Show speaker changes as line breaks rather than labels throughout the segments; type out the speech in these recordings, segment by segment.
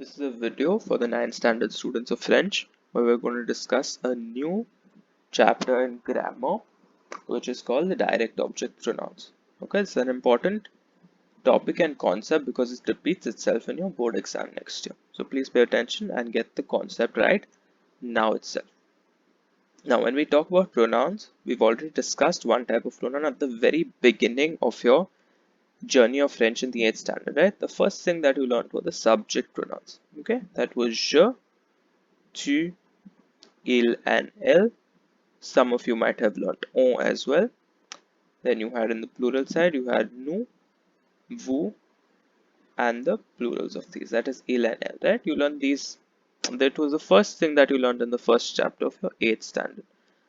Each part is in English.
This is a video for the 9th standard students of French where we're going to discuss a new chapter in grammar which is called the direct object pronouns. Okay, it's an important topic and concept because it repeats itself in your board exam next year. So please pay attention and get the concept right now itself. Now, when we talk about pronouns, we've already discussed one type of pronoun at the very beginning of your journey of French in the 8th standard, right? The first thing that you learned were the subject pronouns. Okay, that was je, tu, il, and elle. Some of you might have learnt on as well. Then you had in the plural side, you had nous, vous, and the plurals of these. That is il and elle, right? You learned these. That was the first thing that you learned in the first chapter of your 8th standard.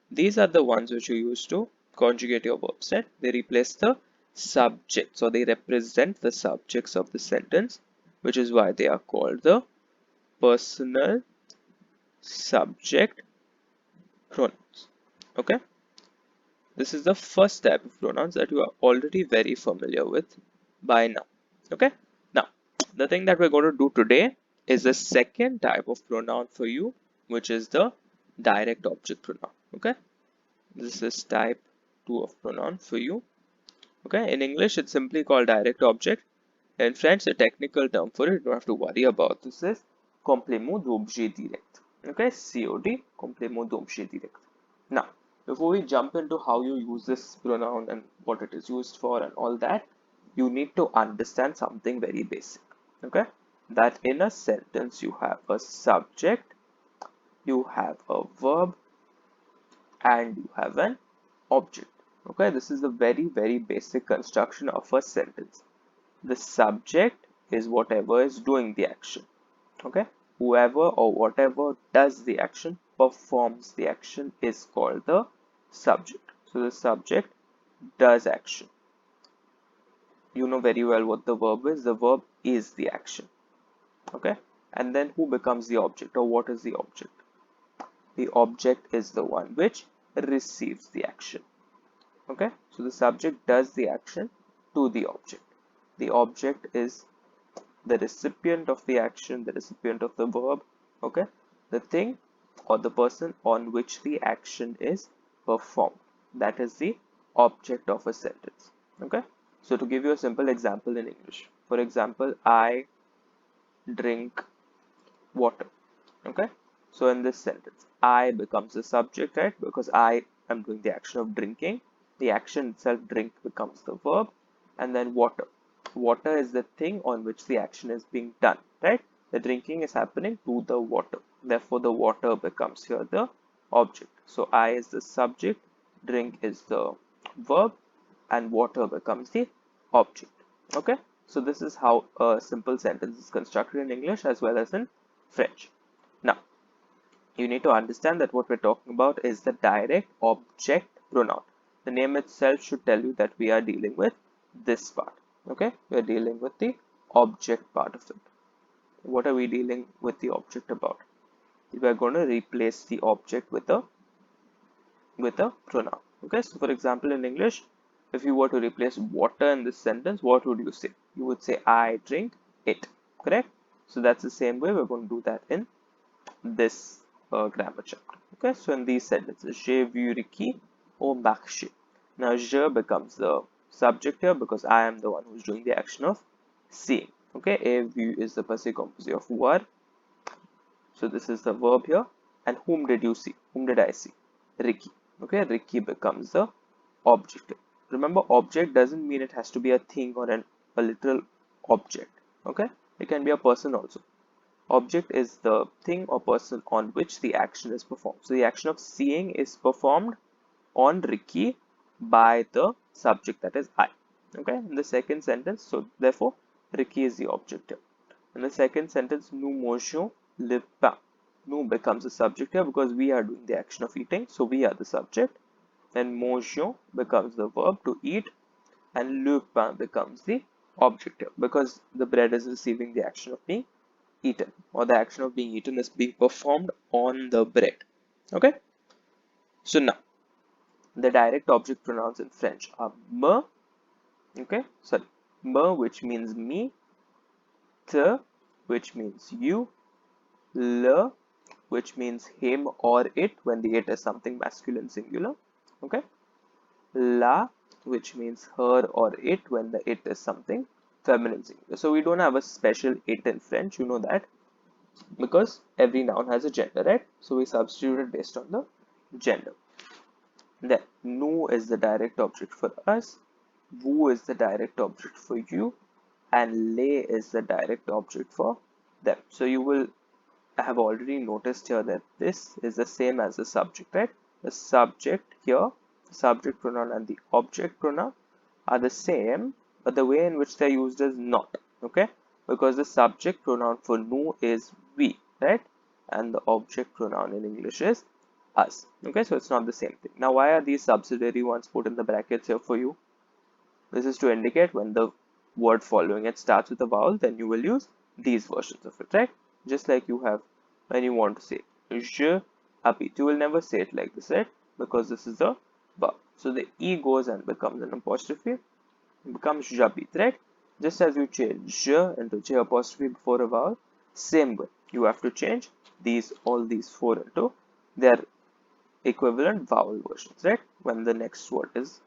These are the ones which you use to conjugate your verbs, right? They replace the subjects, or they represent the subjects of the sentence, which is why they are called the personal subject pronouns. Okay, this is the first type of pronouns that you are already very familiar with by now. Okay, now the thing that we're going to do today is the second type of pronoun for you, which is the direct object pronoun. Okay, this is type 2 of pronoun for you. Okay, in English it's simply called direct object. In French, the technical term for it, you don't have to worry about this, is complément d'objet direct. Okay, COD, complément d'objet direct. Now, before we jump into how you use this pronoun and what it is used for and all that, you need to understand something very basic. Okay, that in a sentence you have a subject, you have a verb, and you have an object. Okay, this is a very basic construction of a sentence. The subject is whatever is doing the action. Okay, whoever or whatever does the action, performs the action, is called the subject. So the subject does action. You know very well what the verb is. The verb is the action. Okay, and then who becomes the object, or what is the object? The object is the one which receives the action. Okay, so the subject does the action to the object. The object is the recipient of the action, the recipient of the verb. Okay, the thing or the person on which the action is performed. That is the object of a sentence. Okay, so to give you a simple example in English, for example, I drink water. Okay, so in this sentence, I becomes the subject, right? Because I am doing the action of drinking. The action itself, drink, becomes the verb, and then water. Water is the thing on which the action is being done, right? The drinking is happening to the water. Therefore, the water becomes here the object. So I is the subject, drink is the verb, and water becomes the object. Okay, so this is how a simple sentence is constructed in English as well as in French. Now, you need to understand that what we're talking about is the direct object pronoun. The name itself should tell you that we are dealing with this part. Okay, we're dealing with the object part of it. What are we dealing with the object about? We're going to replace the object with a pronoun. Okay, so for example, in English, if you were to replace water in this sentence, what would you say? You would say, I drink it. Correct? So that's the same way we're going to do that in this grammar chapter. Okay, so in these sentences, j'ai vu Ricky au marché. Now, je becomes the subject here because I am the one who's doing the action of seeing. Okay, a vu is the passé composé of voir. So this is the verb here. And whom did you see? Whom did I see? Ricky. Okay, Ricky becomes the object. Remember, object doesn't mean it has to be a thing or a literal object. Okay, it can be a person also. Object is the thing or person on which the action is performed. So the action of seeing is performed on Ricky by the subject, that is I. Okay, in the second sentence, so therefore Ricky is the object here. In the second sentence, nous mangeons le pain. Nous becomes the subject here because we are doing the action of eating, so we are the subject. Then mangeons becomes the verb to eat, and le pain becomes the object here because the bread is receiving the action of being eaten, or the action of being eaten is being performed on the bread. Okay, so now the direct object pronouns in French are me, okay, sorry, me, which means me, te, which means you, le, which means him or it when the it is something masculine singular, okay, la, which means her or it when the it is something feminine singular. So we don't have a special it in French, you know that, because every noun has a gender, right? So we substitute it based on the gender. Then nous is the direct object for us, vous is the direct object for you, and les is the direct object for them. So you will have already noticed here that this is the same as the subject, right? The subject here, the subject pronoun and the object pronoun are the same, but the way in which they're used is not, okay? Because the subject pronoun for nous is we, right? And the object pronoun in English is us, okay? So it's not the same thing. Now, why are these subsidiary ones put in the brackets here for you? This is to indicate when the word following it starts with a vowel, then you will use these versions of it, right? Just like you have when you want to say je habite, you will never say it like this, right? Because this is a verb. So the e goes and becomes an apostrophe, becomes j'habite, right? Just as you change je into j apostrophe before a vowel, same way you have to change all these four into their equivalent vowel versions, right? When the next word is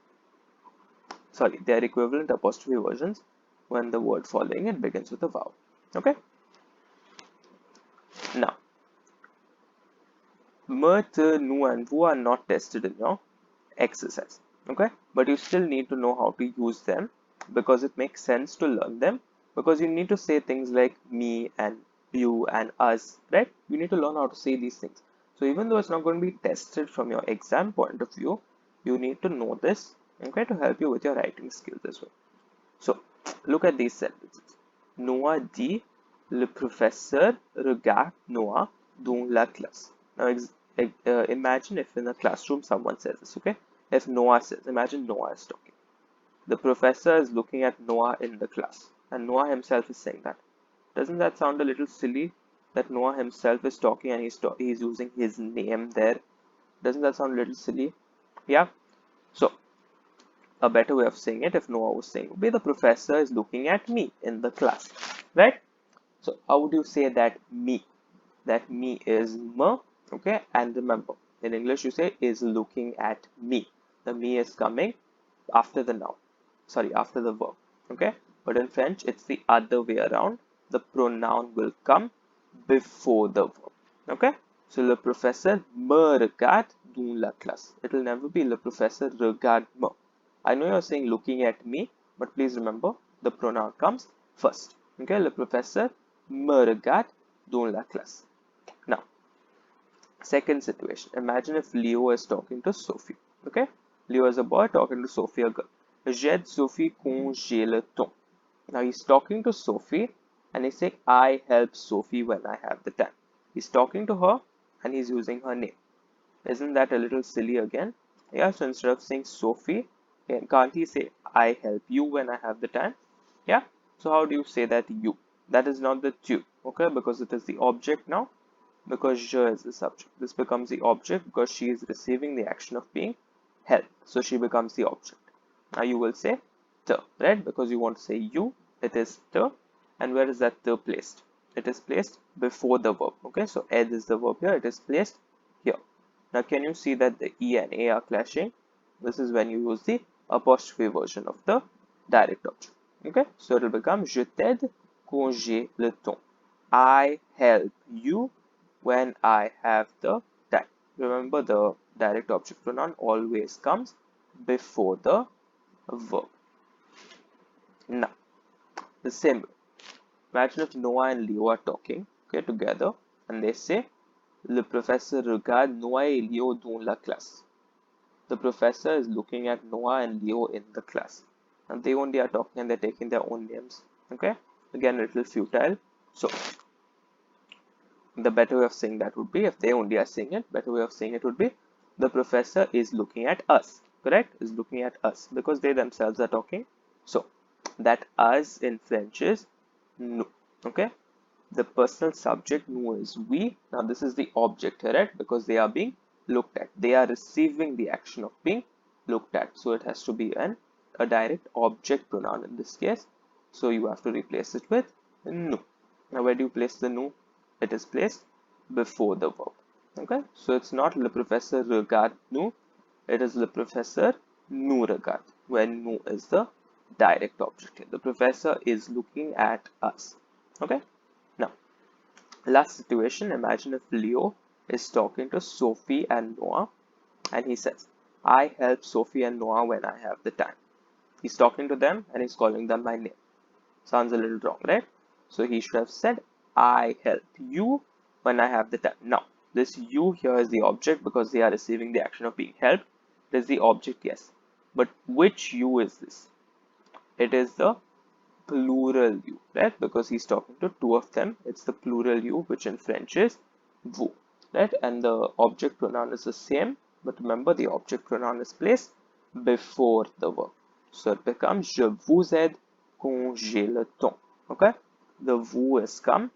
their equivalent apostrophe versions when the word following it begins with a vowel, okay? Now, me, te, nous, and vous are not tested in your exercise, okay? But you still need to know how to use them because it makes sense to learn them, because you need to say things like me and you and us, right? You need to learn how to say these things. So even though it's not going to be tested from your exam point of view, you need to know this, okay, to help you with your writing skills as well. So look at these sentences. Noah dit, le professeur regarde Noah dans la classe. Now imagine if in a classroom someone says this, okay? If Noah says, imagine Noah is talking. The professor is looking at Noah in the class, and Noah himself is saying that. Doesn't that sound a little silly that Noah himself is talking and he's using his name there? Doesn't that sound a little silly? Yeah. So a better way of saying it, if Noah was saying, the professor is looking at me in the class, right? So how would you say that me? That me is me, okay? And remember, in English you say is looking at me. The me is coming after the noun, after the verb, okay? But in French, it's the other way around. The pronoun will come before the verb, okay? So le professeur me regarde dans la classe. It will never be le professeur regarde me. I know you're saying looking at me, but please remember the pronoun comes first. Okay, le professeur me regarde dans la classe. Now, second situation. Imagine if Leo is talking to Sophie. Okay, Leo is a boy talking to Sophie, a girl. J'aide Sophie quand j'ai le temps. Now he's talking to Sophie and he's saying, I help Sophie when I have the time. He's talking to her and he's using her name. Isn't that a little silly again? Yeah, so instead of saying Sophie, can't he say, I help you when I have the time? Yeah, so how do you say that you? That is not the tu, okay, because it is the object now, because je is the subject. This becomes the object because she is receiving the action of being helped. So she becomes the object. Now you will say te, right? Because you want to say you, it is te. And where is that te placed? It is placed before the verb, okay? So ed is the verb here, it is placed here. Now can you see that the e and a are clashing? This is when you use the apostrophe version of the direct object. Okay, so it will become je t'aide quand j'ai le temps. I help you when I have the time. Remember, the direct object pronoun always comes before the verb. Now, the same way. Imagine if Noah and Leo are talking, okay, together, and they say, le professeur regarde Noah et Leo dans la classe. The professor is looking at Noah and Leo in the class. And they only are talking and they're taking their own names. Okay? Again, a little futile. So, the better way of saying that would be, if they only are saying it, better way of saying it would be, the professor is looking at us. Correct? Is looking at us. Because they themselves are talking. So, that us in French is nous. Okay? The personal subject nous is we. Now, this is the object here, right? Because they are being looked at. They are receiving the action of being looked at. So it has to be a direct object pronoun in this case. So you have to replace it with nous. Now where do you place the nu? It is placed before the verb. Okay, so it's not le professeur regarde nous, it is le professeur nous regarde, where nous is the direct object here. The professor is looking at us. Okay, now last situation, imagine if Leo is talking to Sophie and Noah and he says, I help Sophie and Noah when I have the time. He's talking to them and he's calling them by name. Sounds a little wrong, right? So he should have said, I help you when I have the time. Now, this you here is the object because they are receiving the action of being helped. It is the object, yes. But which you is this? It is the plural you, right? Because he's talking to two of them. It's the plural you, which in French is vous, right? And the object pronoun is the same. But remember, the object pronoun is placed before the verb. So it becomes je vous aide quand j'ai le temps. Okay, the vous has come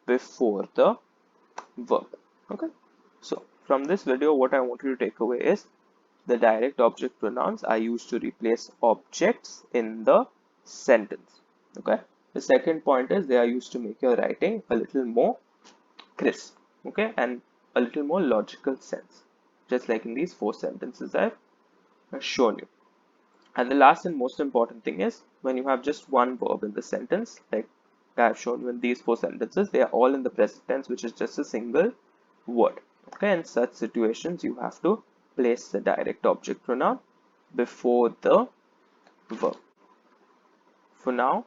before the verb. Okay, so from this video, what I want you to take away is the direct object pronouns are used to replace objects in the sentence. Okay, the second point is they are used to make your writing a little more crisp. Okay, and a little more logical sense, just like in these four sentences I've shown you. And the last and most important thing is when you have just one verb in the sentence, like I've shown you in these four sentences, they are all in the present tense, which is just a single word. Okay, in such situations, you have to place the direct object pronoun before the verb. For now,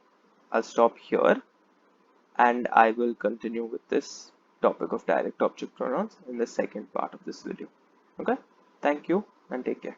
I'll stop here and I will continue with this topic of direct object pronouns in the second part of this video. Okay, thank you and take care.